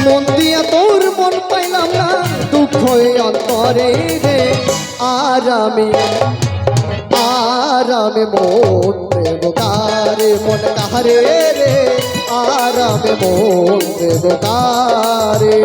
মন দিয়া তোর মন পাইলাম না, দুঃখ অন্তরে রে। আরামে মন দেব কারে, মন কাহারে রে। আরামে মন দেব কারে।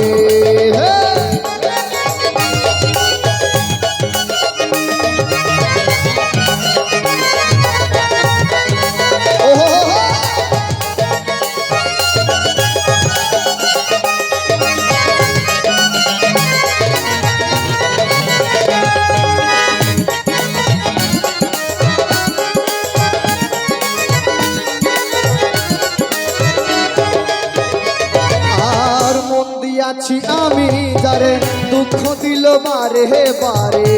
আছি আমি যারে দুঃখ দিল বারে বারে,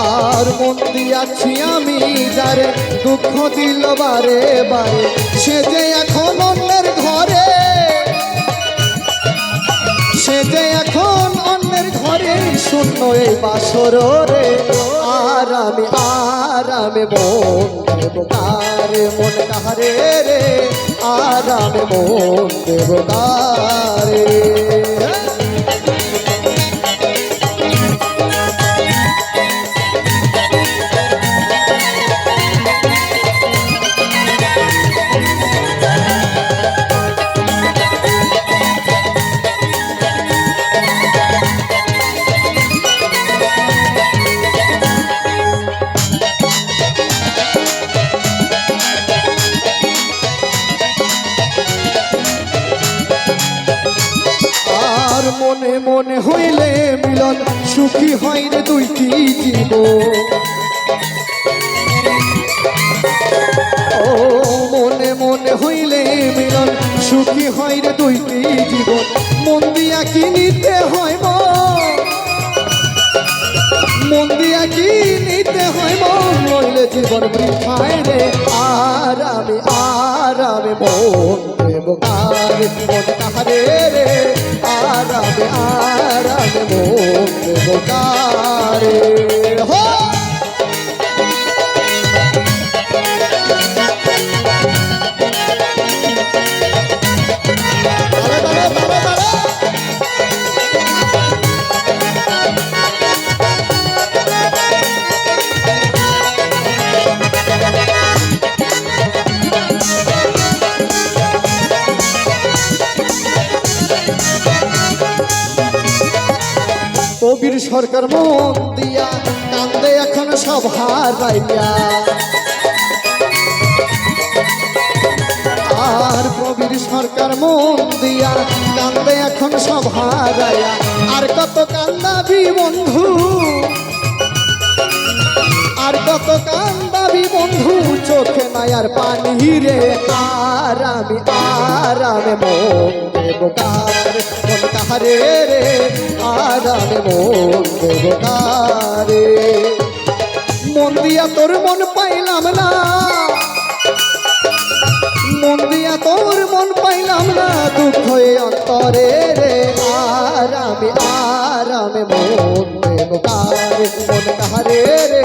আর মন দিয়াছি আমি যারে দুঃখ দিল বারে বারে। সে যে এখন অন্যের ঘরে, সে যে এখন অন্যের ঘরে, শূন্য এই বাসর রে। আরামে মন দেব কারে, মন কাহারে রে। আরামে মন দেব কারে। মনে মনে হইলে মিলন, সুখী হয় রে দুইটি জীবন। ও মনে মনে হইলে মিলন, সুখী হয় রে দুইটি জীবন। মন দিয়া কি নিতে হয় মন দিয়া কি নিতে হয় মন, নইলে জীবন বৃথায় রে। আরামে মন দেব কারে, মন কাহারে রে। আরামে মন দেব কারে। কবির সরকার মন দিয়া কান্দে এখন সব হারাইয়া, আর কবির সরকার মন দিয়া কান্দে এখন সব হারাইয়া। আর কত কান্দাবি বন্ধু, আর কত কান্দাবি বন্ধু, চোখে নাই আর পানি রে। আরামে মন দেব কারে, মন কাহারে রে। আরামে মন দেব কারে। মন দিয়া তোর মন পাইলাম না, মন দিয়া তোর মন পাইলাম না, দুঃখ অন্তরে রে। আরামে মন দেব কারে, মন কাহারে রে।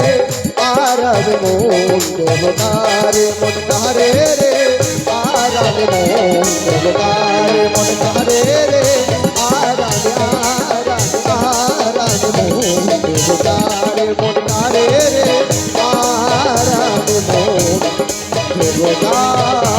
আরামে মন দেব কারে, মন কাহারে রে। আরামে মন দেব কারে, মন কাহারে রে। আরামে মন দেব কারে, মন কাহারে রে। আরামে মন দেব কারে।